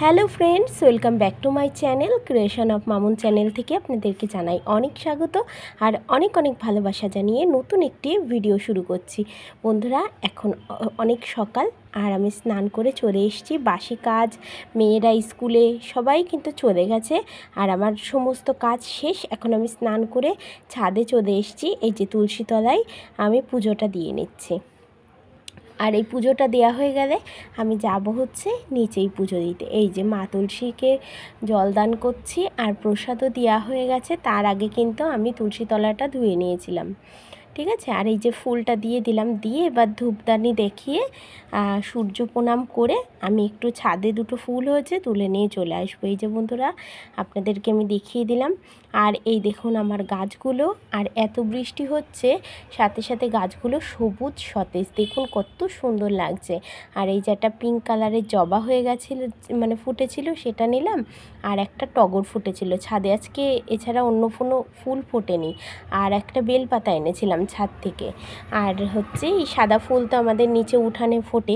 Hello friends, welcome back to my channel creation of Mamun channel থেকে আপনাদেরকে জানাই অনেক স্বাগত আর অনেক অনেক ভালোবাসা জানিয়ে নতুন একটি ভিডিও শুরু করছি। বন্ধুরা, এখন অনেক সকাল আর আমি স্নান করে চলে এসেছি। বাসি কাজ, মেয়েরা স্কুলে সবাই কিন্তু চলে গেছে আর আমার সমস্ত কাজ শেষ। এখন আমি স্নান করে ছাদে চলে এসেছি। এই যে তুলসী তলায় আমি পুজোটা দিয়ে নিচ্ছি। আর এই পুজোটা দেওয়া হয়ে গেলে আমি যাব হচ্ছে নিচেই পুজো দিতে। এই যে মা তুলসীকে জলদান করছি আর প্রসাদও দেওয়া হয়ে গেছে। তার আগে কিন্তু আমি তুলসী তলাটা ধুয়ে নিয়েছিলাম, ঠিক আছে। আর এই যে ফুলটা দিয়ে দিলাম, দিয়ে এবার ধূপদানি দেখিয়ে সূর্য প্রণাম করে আমি একটু ছাদে দুটো ফুল হয়েছে তুলে নিয়ে চলে আসবো। এই যে বন্ধুরা, আপনাদেরকে আমি দেখিয়ে দিলাম। আর এই দেখুন আমার গাছগুলো, আর এত বৃষ্টি হচ্ছে সাথে সাথে গাছগুলো সবুজ সতেজ, দেখুন কত সুন্দর লাগছে। আর এই যে একটা পিঙ্ক কালারের জবা হয়ে গেছিলো, মানে ফুটেছিল, সেটা নিলাম। আর একটা টগর ফুটেছিল ছাদে আজকে, এছাড়া অন্য কোনো ফুল ফোটেনি। আর একটা বেলপাতা এনেছিলাম ছাদ থেকে। আর হচ্ছে এই সাদা ফুল তো আমাদের নিচে উঠানে ফোটে,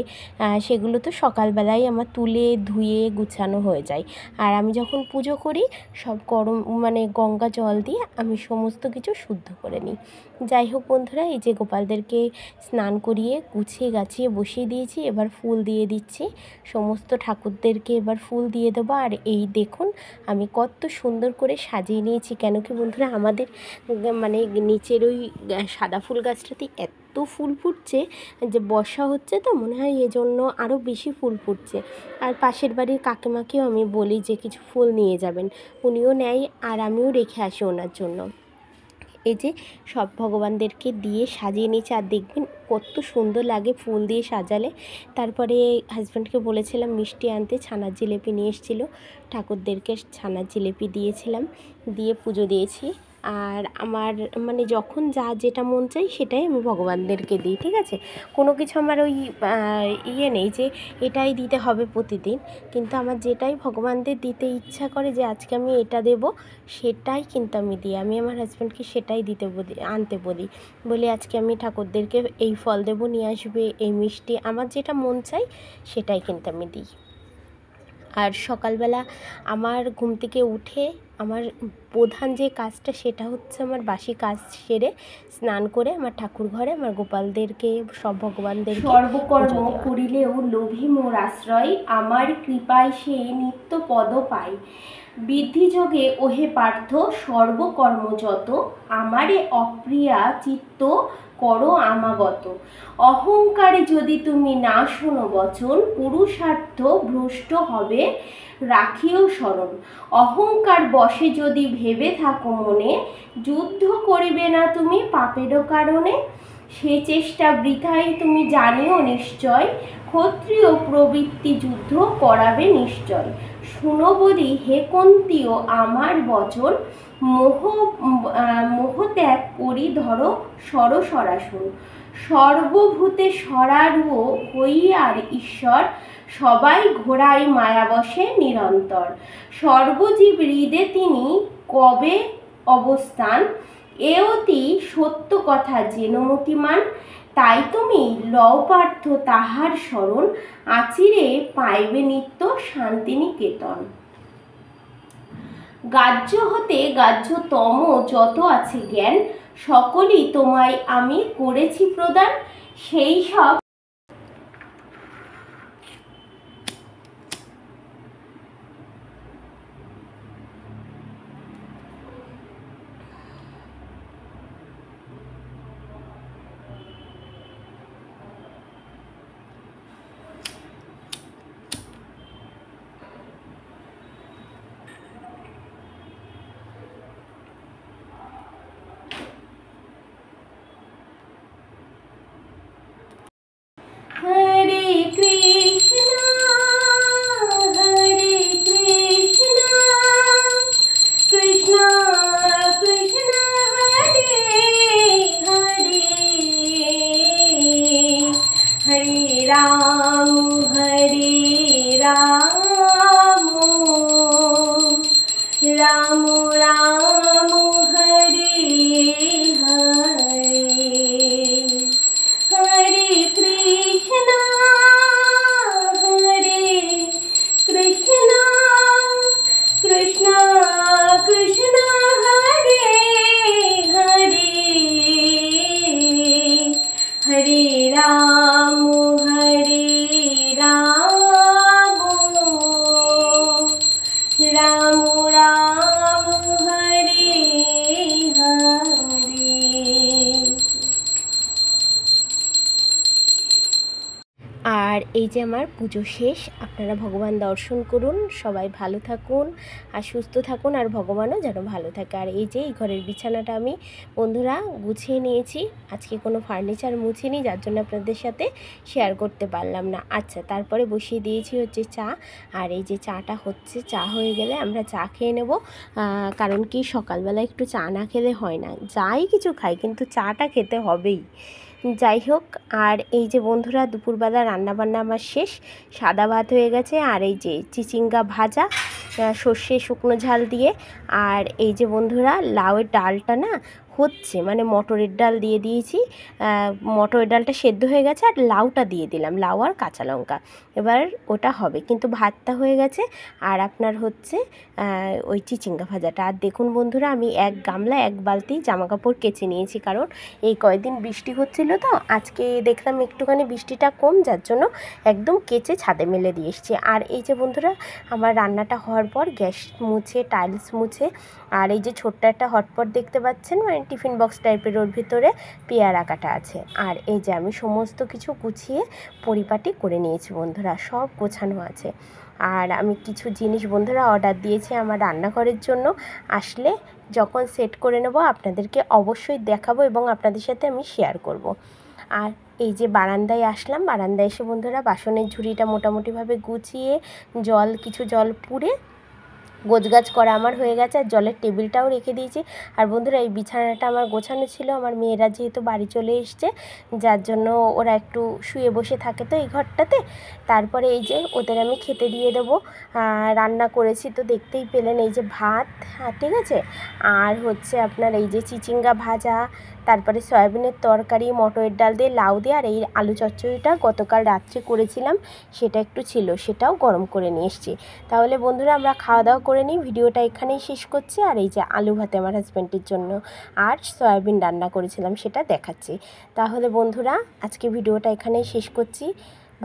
সেগুলো তো সকালবেলায় আমার তুলে ধুয়ে গুছানো হয়ে যায়। আর আমি যখন পুজো করি সব গরম মানে গঙ্গা জল দিয়ে আমি সমস্ত কিছু শুদ্ধ করে নিই। যাই হোক বন্ধুরা, এই যে গোপালদেরকে স্নান করিয়ে গুছিয়ে গাছিয়ে বসিয়ে দিয়েছি। এবার ফুল দিয়ে দিচ্ছি, সমস্ত ঠাকুরদেরকে এবার ফুল দিয়ে দেবো। আর এই দেখুন আমি কত সুন্দর করে সাজিয়ে নিয়েছি। কেন কি বন্ধুরা, আমাদের মানে নিচের ওই সাদা ফুল গাছটাতে এত ফুল ফুটছে যে বর্ষা হচ্ছে, তো মনে হয় এজন্য আরও বেশি ফুল ফুটছে। আর পাশের বাড়ির কাকিমাকেও আমি বলি যে কিছু ফুল নিয়ে যাবেন, উনিও নেয় আর আমিও রেখে আসি ওনার জন্য। এই যে সব ভগবানদেরকে দিয়ে সাজিয়ে নিয়েছি। আর দেখবেন কত সুন্দর লাগে ফুল দিয়ে সাজালে। তারপরে হাজব্যান্ডকে বলেছিলাম মিষ্টি আনতে, ছানার জিলেপি নিয়ে এসেছিলো, ঠাকুরদেরকে ছানার জিলেপি দিয়েছিলাম, দিয়ে পুজো দিয়েছি। আর আমার মানে যখন যা যেটা মন চাই সেটাই আমি ভগবানদেরকে দিই, ঠিক আছে। কোনো কিছু আমার ওই ইয়ে নেই যে এটাই দিতে হবে প্রতিদিন, কিন্তু আমার যেটাই ভগবানদের দিতে ইচ্ছা করে যে আজকে আমি এটা দেব, সেটাই কিন্তু আমি দিই। আমি আমার হাজব্যান্ডকে সেটাই দিতে বলি, আনতে বলি আজকে আমি ঠাকুরদেরকে এই ফল দেবো, নিয়ে আসবে এই মিষ্টি, আমার যেটা মন চাই সেটাই কিন্তু আমি দিই। আর সকালবেলা আমার ঘুম থেকে উঠে আমার প্রধান যে কাজটা সেটা হচ্ছে আমার বাসি কাজ সেরে স্নান করে আমার ঠাকুর ঘরে আমার গোপালদেরকে সব ভগবানদেরকে সর্বকর্ম করিলেও লোভী মোর আশ্রয়, আমার কৃপায় সে নিত্য পদ পায়। বৃদ্ধিযোগে ওহে পার্থ সর্বকর্ম যত, আমারে অপ্রিয়া চিত্ত করো আমাগত। অহংকারে যদি তুমি না শোনো বচন, পুরুষার্থ ভ্রষ্ট হবে রাখিও স্মরণ। অহংকার বশে যদি ভেবে থাকো মনে, যুদ্ধ করিবে না তুমি পাপেরও কারণে। সে চেষ্টা বৃথাই তুমি জানিও নিশ্চয়, ক্ষত্রিয় প্রবৃত্তি যুদ্ধ করাবে নিশ্চয়। শুনো বলি হে কুন্তীয় আমার বচন, মোহত্যাগ করি ধরো সরসরাসন। সর্বভূতে সরারূঢ় হইয়ার ঈশ্বর, সবাই ঘোড়ায় মায়াবশে নিরন্তর। সর্বজীব হৃদে তিনি কবে অবস্থান, এ অতি সত্য কথা জেনো মতিমান। তাই তুমি লও পার্থ তাহার শরণ, আচিরে পাইবে নিত্য শান্তিনিকেতন। গ্রাহ্য হতে গ্রাহ্যতম যত আছে জ্ঞান, সকলই তোমায় আমি করেছি প্রদান। সেই সব এই যে আমার পুজো শেষ, আপনারা ভগবান দর্শন করুন, সবাই ভালো থাকুন আর সুস্থ থাকুন, আর ভগবানও যেন ভালো থাকে। আর এই যে এই ঘরের বিছানাটা আমি বন্ধুরা গুছিয়ে নিয়েছি, আজকে কোনো ফার্নিচার মুছিনি, যার জন্য আপনাদের সাথে শেয়ার করতে পারলাম না। আচ্ছা, তারপরে বসিয়ে দিয়েছি হচ্ছে চা, আর এই যে চাটা হচ্ছে, চা হয়ে গেলে আমরা চা খেয়ে নেব। কারণ কি সকালবেলা একটু চা না খেলে হয় না, যাই কিছু খাই কিন্তু চাটা খেতে হবেই। যাই হোক, আর এই যে বন্ধুরা দুপুরবেলা রান্নাবান্না আমার শেষ, সাদা ভাত হয়ে গেছে, আর এই যে চিচিঙ্গা ভাজা সর্ষে শুকনো ঝাল দিয়ে, আর এই যে বন্ধুরা লাউয়ের ডালটা না হচ্ছে, মানে মটরের ডাল দিয়ে দিয়েছি, মটরের ডালটা সেদ্ধ হয়ে গেছে, আর লাউটা দিয়ে দিলাম, লাউ আর কাঁচা লঙ্কা, এবার ওটা হবে। কিন্তু ভাতটা হয়ে গেছে, আর আপনার হচ্ছে ওই চিচিঙ্গা ভাজাটা। আর দেখুন বন্ধুরা, আমি এক গামলা এক বালতি জামাকাপড় কেচে নিয়েছি, কারণ এই কয়েকদিন বৃষ্টি হচ্ছিল তো, আজকে দেখলাম একটুখানি বৃষ্টিটা কম, যার জন্য একদম কেচে ছাদে মেলে দিয়ে এসেছি। আর এই যে বন্ধুরা আমার রান্নাটা হওয়ার পর গ্যাস মুছে, টাইলস মুছে, আর এই যে ছোট্ট একটা হটপট দেখতে পাচ্ছেন, মানে টিফিন বক্স টাইপের, ওর ভিতরে পেয়ারা কাটা আছে। আর এই যে আমি সমস্ত কিছু গুছিয়ে পরিপাটি করে নিয়েছি বন্ধুরা, সব গোছানো আছে। আর আমি কিছু জিনিস বন্ধুরা অর্ডার দিয়েছি আমার রান্নাঘরের জন্য, আসলে যখন সেট করে নেব আপনাদেরকে অবশ্যই দেখাবো এবং আপনাদের সাথে আমি শেয়ার করব। আর এই যে বারান্দায় আসলাম, বারান্দায় এসে বন্ধুরা বাসনের ঝুড়িটা মোটামুটিভাবে গুছিয়ে কিছু জল পুড়ে গোছগাছ করা আমার হয়ে গেছে, আর জলের টেবিলটাও রেখে দিয়েছি। আর বন্ধুরা এই বিছানাটা আমার গোছানো ছিল, আমার মেয়েরা যেহেতু বাড়ি চলে এসছে, যার জন্য ওরা একটু শুয়ে বসে থাকে তো এই ঘরটাতে। তারপরে এই যে ওদের আমি খেতে দিয়ে দেবো, রান্না করেছি তো দেখতেই পেলেন, এই যে ভাত, ঠিক আছে, আর হচ্ছে আপনার এই যে চিচিঙ্গা ভাজা, তারপরে সয়াবিনের তরকারি, মটরের ডাল দিয়ে, লাউ দিয়ে, আর এই আলু চচ্চড়িটা গতকাল রাত্রে করেছিলাম, সেটা একটু ছিল, সেটাও গরম করে নিয়ে এসেছি। তাহলে বন্ধুরা আমরা খাওয়া দাওয়া করে নিই, ভিডিওটা এখানেই শেষ করছি। আর এই যে আলু ভাতে আমার হাজব্যান্ডের জন্য আর সয়াবিন রান্না করেছিলাম, সেটা দেখাচ্ছি। তাহলে বন্ধুরা আজকে ভিডিওটা এখানেই শেষ করছি।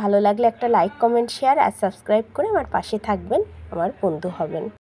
ভালো লাগলে একটা লাইক, কমেন্ট, শেয়ার আর সাবস্ক্রাইব করে আমার পাশে থাকবেন, আমার বন্ধু হবেন।